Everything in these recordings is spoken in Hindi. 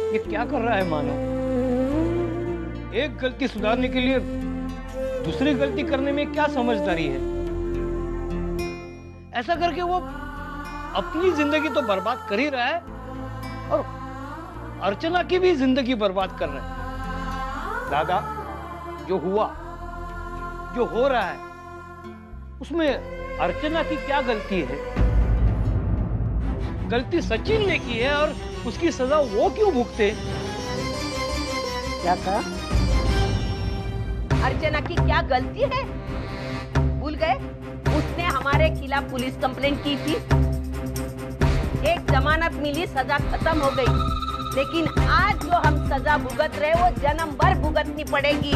ये क्या कर रहा है मानो? एक गलती सुधारने के लिए दूसरी गलती करने में क्या समझदारी है? ऐसा करके वो अपनी जिंदगी तो बर्बाद कर ही रहा है और अर्चना की भी जिंदगी बर्बाद कर रहा है। दादा, जो हुआ, जो हो रहा है, उसमें अर्चना की क्या गलती है? गलती सचिन ने की है और उसकी सजा वो क्यों भुगते? क्या कहा? अर्चना की क्या गलती है? भूल गए? उसने हमारे खिलाफ पुलिस कंप्लेंट की थी। एक जमानत मिली, सजा खत्म हो गई, लेकिन आज जो हम सजा भुगत रहे वो जन्म भर भुगतनी पड़ेगी।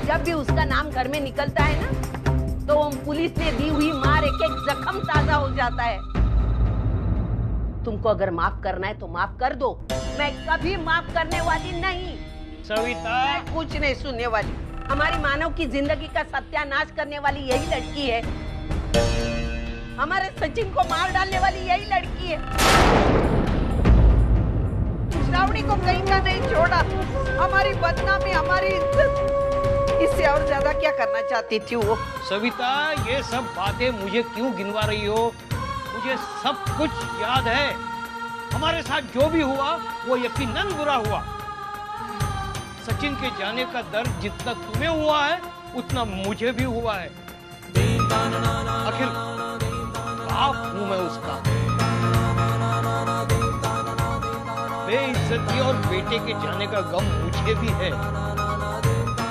जब भी उसका नाम घर में निकलता है ना, तो पुलिस ने दी हुई मार एक एक जख्म ताजा हो जाता है। तुमको अगर माफ करना है तो माफ कर दो, मैं कभी माफ करने वाली नहीं। सविता, मैं कुछ नहीं सुनने वाली। हमारी मानव की जिंदगी का सत्यानाश करने वाली यही लड़की है। हमारे सचिन को मार डालने वाली यही लड़की है। श्रावणी को कहीं का नहीं छोड़ा। हमारी बदनामी, हमारी इज्जत, इससे और ज्यादा क्या करना चाहती थी वो? सविता, ये सब बातें मुझे क्यों गिनवा रही हो? मुझे सब कुछ याद है। हमारे साथ जो भी हुआ वो यकीनन बुरा हुआ। सचिन के जाने का दर्द जितना तुम्हें हुआ है उतना मुझे भी हुआ है। आखिर बाप हूं मैं उसका। बेइज्जती और बेटे के जाने का गम मुझे भी है,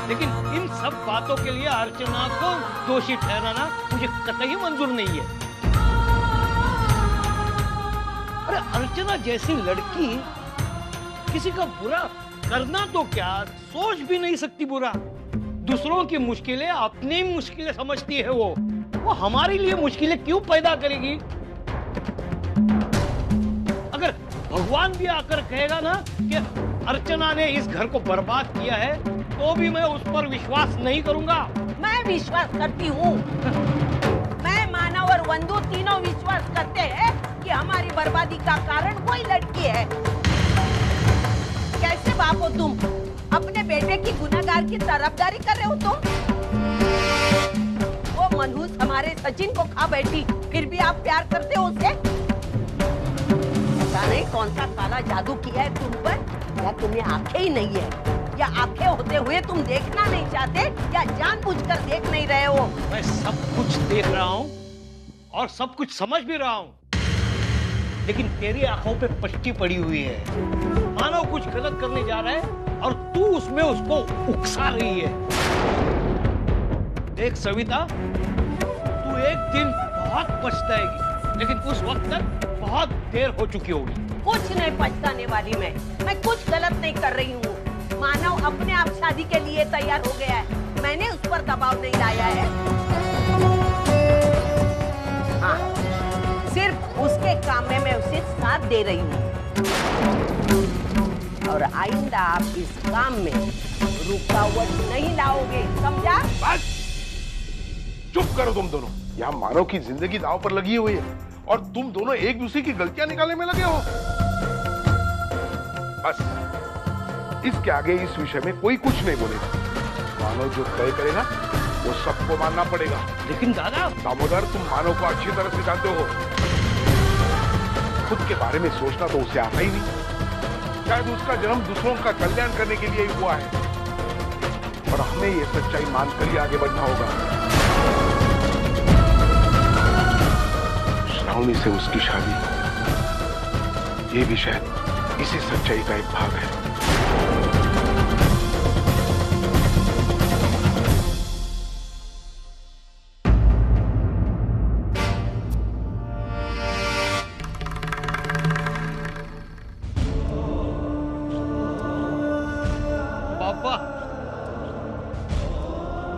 लेकिन इन सब बातों के लिए अर्चना को दोषी ठहराना मुझे कतई मंजूर नहीं है। अरे अर्चना जैसी लड़की किसी का बुरा करना तो क्या, सोच भी नहीं सकती बुरा। दूसरों की मुश्किलें अपनी मुश्किलें समझती है वो हमारे लिए मुश्किलें क्यों पैदा करेगी? अगर भगवान भी आकर कहेगा ना कि अर्चना ने इस घर को बर्बाद किया है, तो भी मैं उस पर विश्वास नहीं करूंगा। मैं विश्वास करती हूँ। मैं, मानव और वंदु तीनों विश्वास करते हैं कि हमारी बर्बादी का कारण वही लड़की है। कैसे बाप हो तुम? अपने बेटे की गुनहगार की तरफदारी कर रहे हो तुम? वो मनहूस हमारे सचिन को खा बैठी, फिर भी आप प्यार करते हो उससे? पता नहीं कौन सा काला जादू किया है तुम पर, या तुम्हें आंखें ही नहीं है, या आंखें होते हुए तुम देखना नहीं चाहते, या जानबूझकर देख नहीं रहे हो? मैं सब कुछ देख रहा हूँ और सब कुछ समझ भी रहा हूँ, लेकिन तेरी आंखों पे पट्टी पड़ी हुई है। मानो कुछ गलत करने जा रहा है और तू उसमें उसको उकसा रही है। देख सविता, तू एक दिन बहुत पछताएगी, लेकिन उस वक्त तक बहुत देर हो चुकी होगी। कुछ नहीं पछताने वाली मैं कुछ गलत नहीं कर रही हूँ। मानव अपने आप शादी के लिए तैयार हो गया है, मैंने उस पर दबाव नहीं लाया है। हाँ, सिर्फ उसके काम में मैं उसे साथ दे रही हूँ, और आइंदा आप इस काम में रुकावट नहीं लाओगे, समझा? बस चुप करो तुम दोनों। यहाँ मानव की जिंदगी दांव पर लगी हुई है और तुम दोनों एक दूसरे की गलतियां निकालने में लगे हो। बस इसके आगे इस विषय में कोई कुछ नहीं बोलेगा। मानव जो तय करेगा वो सबको मानना पड़ेगा। लेकिन दादा, दामोदर, तुम मानव को अच्छी तरह से जानते हो। खुद के बारे में सोचना तो उसे आता ही नहीं। शायद उसका जन्म दूसरों का कल्याण करने के लिए ही हुआ है, और हमें ये सच्चाई मानकर ही आगे बढ़ना होगा। श्रावणी से उसकी शादी, ये भी शायद इसी सच्चाई का एक भाग है।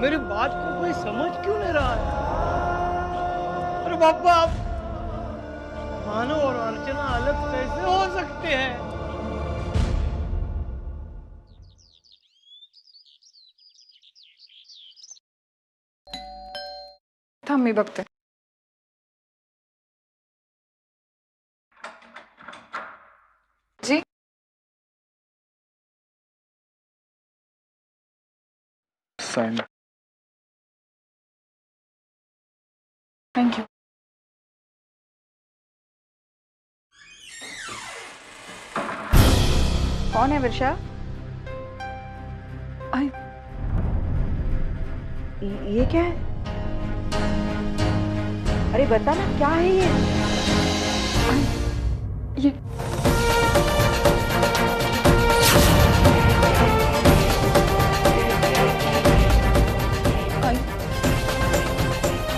मेरी बात को कोई समझ क्यों नहीं रहा है? अरे बाबा, मानव और अर्चना अलग कैसे हो सकते हैं? थांब मी बघते. जी साइन। Thank you. कौन है वर्षा? ये क्या है? अरे बता ना, क्या है ये?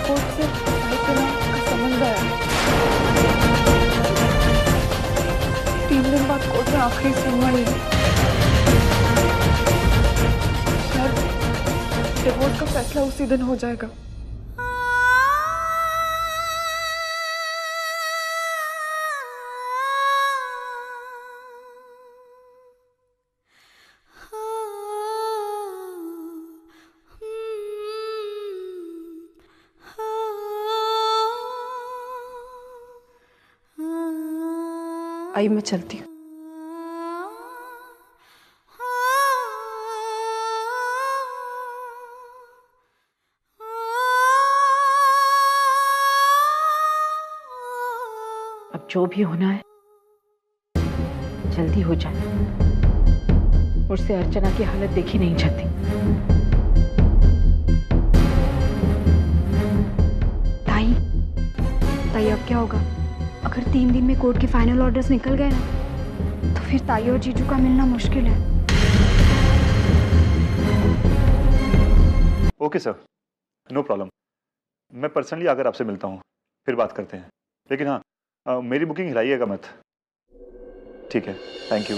कोर्ट से भाई के नाम का समझ आया। 3 दिन बाद कोर्ट में आखिरी सुनवाई है। शायद डिवोर्स का फैसला उसी दिन हो जाएगा। आई मैं चलती हूँ। अब जो भी होना है जल्दी हो जाए। मुझसे अर्चना की हालत देखी नहीं जाती। ताई, ताई अब क्या होगा? अगर 3 दिन में कोर्ट के फाइनल ऑर्डर्स निकल गए ना, तो फिर ताई और जीजू का मिलना मुश्किल है। Okay sir, no problem. मैं पर्सनली आकर आपसे मिलता हूँ, फिर बात करते हैं। लेकिन हाँ, मेरी बुकिंग हिलाइएगा मत। ठीक है, थैंक यू।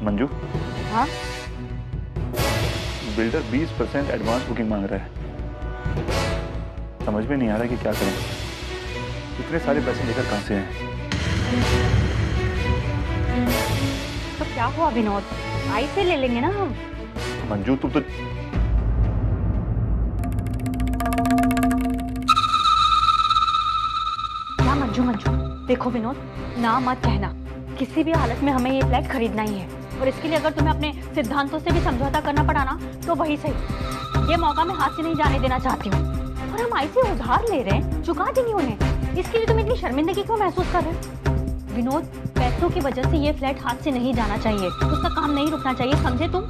मंजू। हाँ? बिल्डर 20% एडवांस बुकिंग मांग रहा है। समझ में नहीं आ रहा कि क्या करें। इतने सारे पैसे लेकर कहां से हैं? तो क्या हुआ विनोद? आई से ले लेंगे ना हम। मंजू तुम तो क्या मंजू? देखो विनोद, ना मत कहना। किसी भी हालत में हमें ये फ्लैट खरीदना ही है, और इसके लिए अगर तुम्हें अपने सिद्धांतों से भी समझौता करना पड़ा ना, तो वही सही। ये मौका मैं हाथ से नहीं जाने देना चाहती हूँ। और हम आई से उधार ले रहे हैं, चुका देंगे उन्हें। इसके लिए तुम इतनी शर्मिंदगी क्यों महसूस कर रहे हो? विनोद, पैसों की वजह से ये फ्लैट हाथ से नहीं जाना चाहिए, उसका काम नहीं रुकना चाहिए, समझे तुम?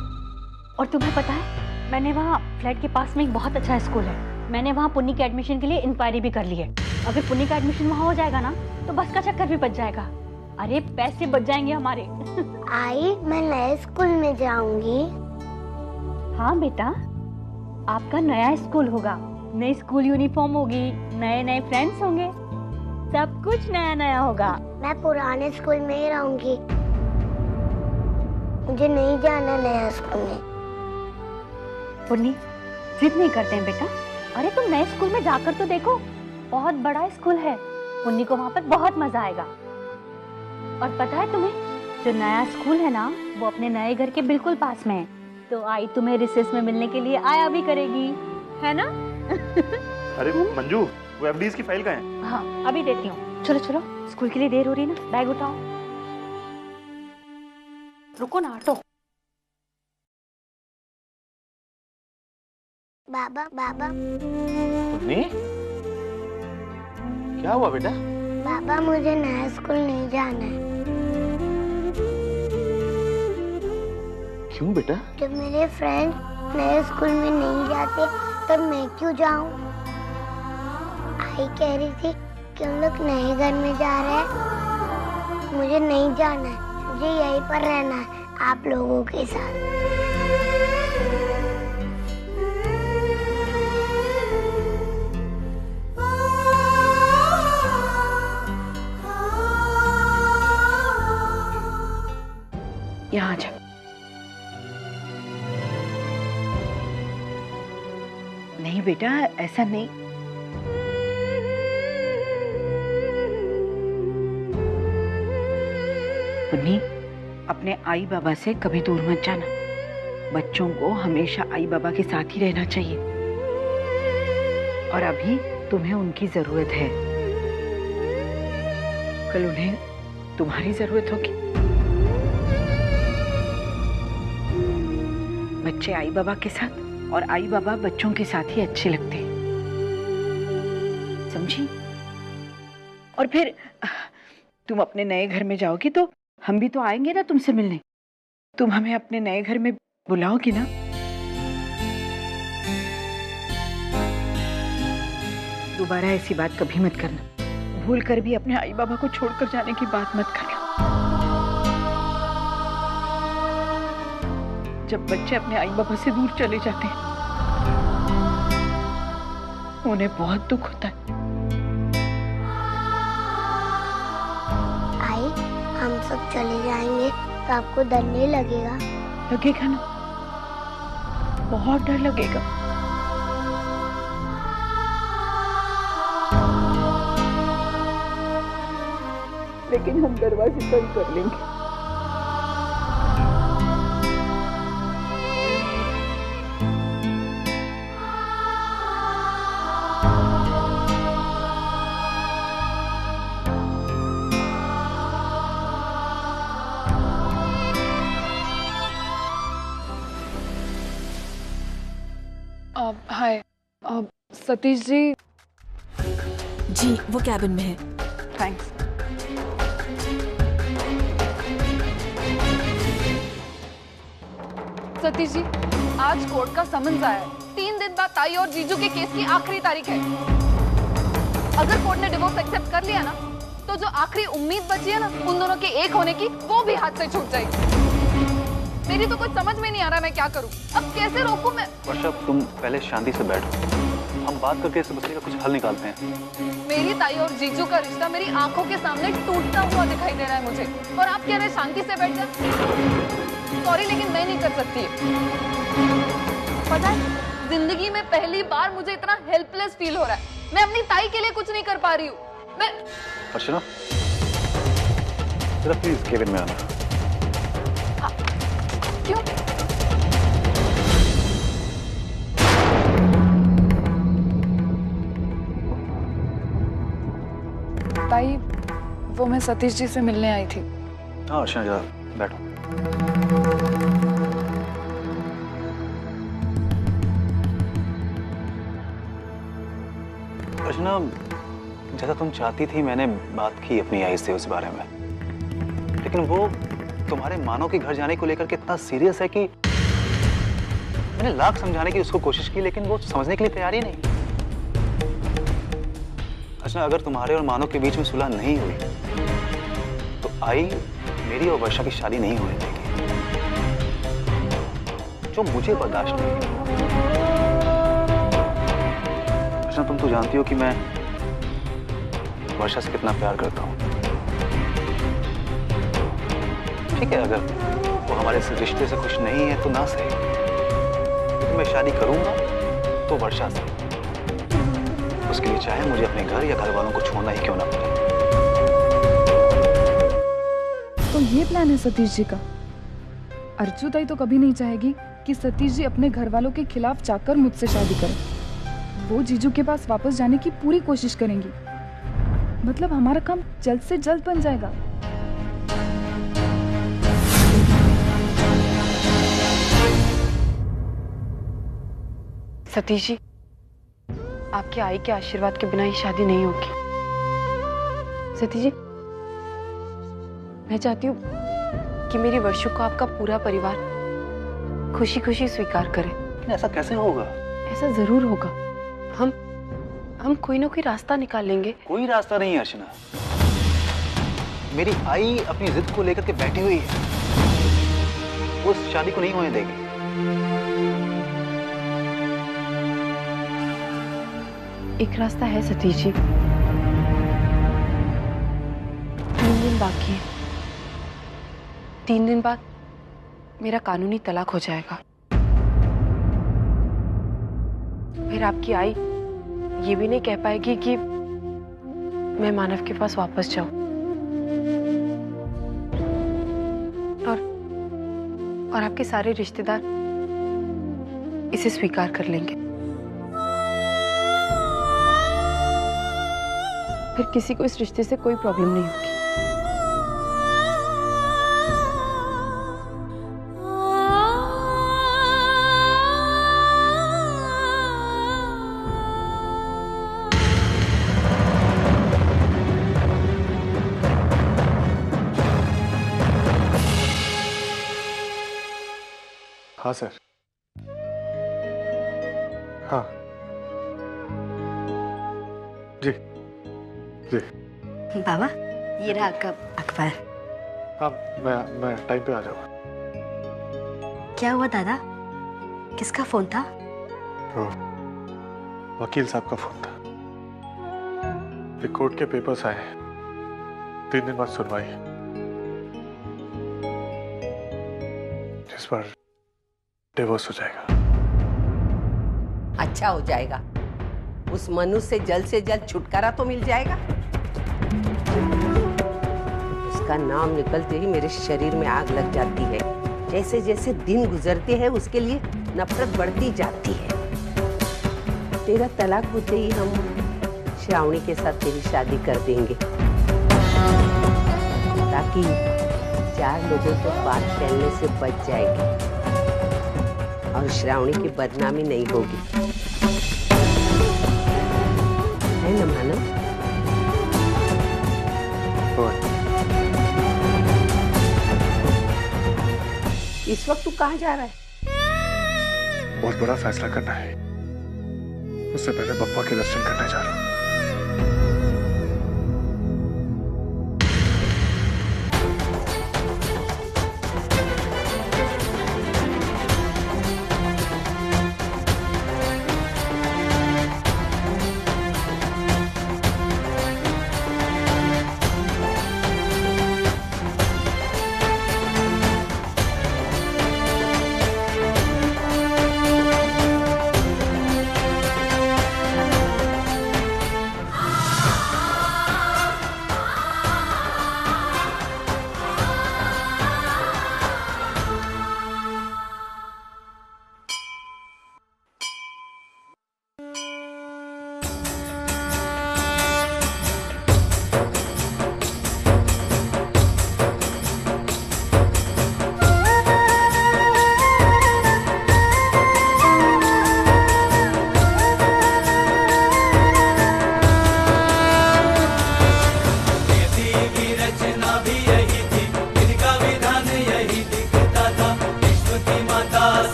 और तुम्हें पता है, मैंने वहाँ फ्लैट के पास में एक बहुत अच्छा स्कूल है। मैंने वहाँ पुन्नी के एडमिशन के लिए इंक्वायरी भी कर ली है। अगर पुन्नी का एडमिशन वहाँ हो जाएगा ना, तो बस का चक्कर भी बच जाएगा। अरे पैसे बच जाएंगे हमारे। आई, मैं नए स्कूल में जाऊंगी। हाँ बेटा, आपका नया स्कूल होगा, नई स्कूल यूनिफॉर्म होगी, नए नए फ्रेंड्स होंगे, सब कुछ नया नया होगा। मैं पुराने स्कूल में ही रहूंगी, मुझे नहीं जाना नया स्कूल में। पुन्नी, जिद नहीं करते हैं बेटा। अरे तुम नए स्कूल में जाकर तो देखो, बहुत बड़ा स्कूल है। पुन्नी को वहाँ पर बहुत मजा आएगा। और पता है तुम्हें, जो नया स्कूल है ना, वो अपने नए घर के बिल्कुल पास में है। तो आई तुम्हें रिसेस में मिलने के लिए आया भी करेगी, है ना? अरे मंजू, वो एफडीज की फाइल कहाँ है? हाँ, अभी देती हूँ। चलो चलो, स्कूल के लिए देर हो रही है ना, बैग उठाओ। रुको ना, ऑटो। बाबा, पुन्नी, क्या हुआ बेटा? बाबा मुझे नया स्कूल नहीं जाना है। क्यों बेटा? जब मेरे फ्रेंड नए स्कूल में नहीं जाते, तब मैं क्यों जाऊं? आई कह रही थी कि हम लोग नए घर में जा रहे हैं। मुझे नहीं जाना है, मुझे यहीं पर रहना है आप लोगों के साथ। यहाँ जा। नहीं बेटा, ऐसा नहीं। पुन्नी, अपने आई बाबा से कभी दूर मत जाना। बच्चों को हमेशा आई बाबा के साथ ही रहना चाहिए। और अभी तुम्हें उनकी जरूरत है, कल उन्हें तुम्हारी जरूरत होगी। बच्चे आई बाबा के साथ और आई बाबा बच्चों के साथ ही अच्छे लगते हैं, समझी? और फिर तुम अपने नए घर में जाओगी तो हम भी तो आएंगे ना तुमसे मिलने। तुम हमें अपने नए घर में बुलाओगी ना? दोबारा ऐसी बात कभी मत करना। भूल कर भी अपने आई बाबा को छोड़कर जाने की बात मत करना। जब बच्चे अपने आई बाबा से दूर चले जाते हैं उन्हें बहुत दुख होता है। आई, हम सब चले जाएंगे तो आपको डर नहीं लगेगा? लगेगा ना, बहुत डर लगेगा। लेकिन हम दरवाजे बंद कर लेंगे। हाय, सतीश जी। जी वो कैबिन में है। थैंक्स। सतीश जी, आज कोर्ट का समन्स आया है। 3 दिन बाद ताई और जीजू के केस की आखिरी तारीख है। अगर कोर्ट ने डिवोर्स एक्सेप्ट कर लिया ना, तो जो आखिरी उम्मीद बची है ना उन दोनों के एक होने की, वो भी हाथ से छूट जाएगी। मेरी तो कुछ समझ में नहीं आ रहा मैं क्या करूं। अब कैसे रोकूं मैं? वर्षा, तुम पहले शांति से बैठो, हम बात करके इस मसले का कुछ हल निकालते हैं। मेरी ताई और जीजू का रिश्ता मेरी आंखों के सामने टूटता हुआ दिखाई दे रहा है मुझे, और आप कह रहे हैं शांति से बैठ जा। सॉरी, लेकिन मैं नहीं कर सकती। पता है, जिंदगी में पहली बार मुझे इतना हेल्पलेस फील हो रहा है। मैं अपनी ताई के लिए कुछ नहीं कर पा रही हूँ। मैं अर्चना, जरा प्लीज केबिन में आना। क्यों? ताई, वो मैं सतीश जी से मिलने आई थी। हाँ अर्चना, जरा बैठो। अर्चना, जैसा तुम चाहती थी मैंने बात की अपनी आई से उस बारे में, लेकिन वो तुम्हारे मानो के घर जाने को लेकर के इतना सीरियस है कि मैंने लाख समझाने की उसको कोशिश की, लेकिन वो समझने के लिए तैयार ही नहीं। अच्छा, अगर तुम्हारे और मानो के बीच में सुलह नहीं हुई तो आई मेरी और वर्षा की शादी नहीं होने देगी, जो मुझे बर्दाश्त नहीं है। अच्छा, तुम तो जानती हो कि मैं वर्षा से कितना प्यार करता हूँ। ठीक है, अगर वो हमारे इस रिश्ते से खुश नहीं है तो ना सही, लेकिन मैं शादी करूंगा तो वर्षा से। उसके लिए चाहे मुझे अपने घर या घर वालों को छोड़ना ही क्यों ना पड़े। तो ये प्लान है सतीश जी का। अर्चू ताई तो कभी नहीं चाहेगी कि सतीश जी अपने घर वालों के खिलाफ जाकर मुझसे शादी करें। वो जीजू के पास वापस जाने की पूरी कोशिश करेंगी। मतलब हमारा काम जल्द से जल्द बन जाएगा। सतीश जी, आपके आई के आशीर्वाद के बिना ये शादी नहीं होगी। सतीश जी, मैं चाहती हूँ कि मेरी वर्षों को आपका पूरा परिवार खुशी खुशी स्वीकार करे। लेकिन ऐसा कैसे होगा? ऐसा जरूर होगा। हम कोई ना कोई रास्ता निकाल लेंगे। कोई रास्ता नहीं है अर्चना। मेरी आई अपनी जिद को लेकर के बैठी हुई है, वो उस शादी को नहीं होने देगी। एक रास्ता है सतीश जी। 3 दिन बाकी है। 3 दिन बाद मेरा कानूनी तलाक हो जाएगा। फिर आपकी आई ये भी नहीं कह पाएगी कि मैं मानव के पास वापस जाऊं। और आपके सारे रिश्तेदार इसे स्वीकार कर लेंगे। फिर किसी को इस रिश्ते से कोई प्रॉब्लम नहीं होगी। हाँ सर। हाँ जी जी। बाबा ये रहा आपका अखबार। हाँ मैं टाइम पे आ जाऊंगा। क्या हुआ दादा, किसका फोन था? वो वकील साहब का फोन था। एक कोर्ट के पेपर्स आए, 3 दिन बाद सुनवाई है, जिस पर डिवोर्स हो जाएगा। अच्छा हो जाएगा, उस मनुष्य से जल्द छुटकारा तो मिल जाएगा। उसका नाम निकलते ही मेरे शरीर में आग लग जाती है। जैसे जैसे दिन गुजरते हैं उसके लिए नफरत बढ़ती जाती है। तेरा तलाक होते ही हम श्रावणी के साथ तेरी शादी कर देंगे, ताकि 4 लोगों को बात फैलने से बच जाएगी और श्रावणी की बदनामी नहीं होगी, है ना मानव? इस वक्त तू कहाँ जा रहा है? बहुत बड़ा फैसला करना है, उससे पहले बप्पा के दर्शन करने जा रहा हूँ।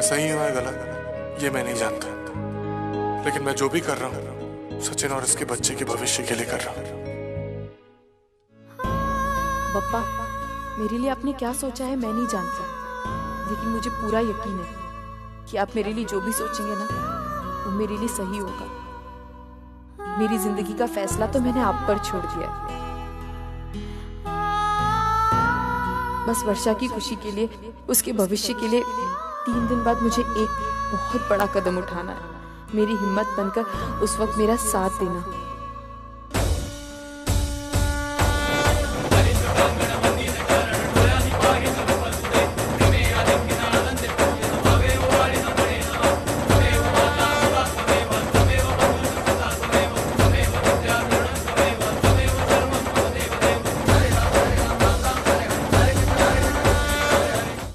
सही हुआ है गलत ये मैं नहीं जानता, लेकिन मैं जो भी कर रहा हूँ सचिन और इसके बच्चे के भविष्य के लिए कर रहा हूँ। बप्पा, मेरे लिए आपने क्या सोचा है मैं नहीं जानती, लेकिन मुझे पूरा यकीन है कि आप मेरे लिए जो भी सोचेंगे ना वो मेरे लिए सही होगा। मेरी जिंदगी का फैसला तो मैंने आप पर छोड़ दिया है। बस वर्षा की खुशी के लिए, उसके भविष्य के लिए 3 दिन बाद मुझे एक बहुत बड़ा कदम उठाना है। मेरी हिम्मत बनकर उस वक्त मेरा साथ देना।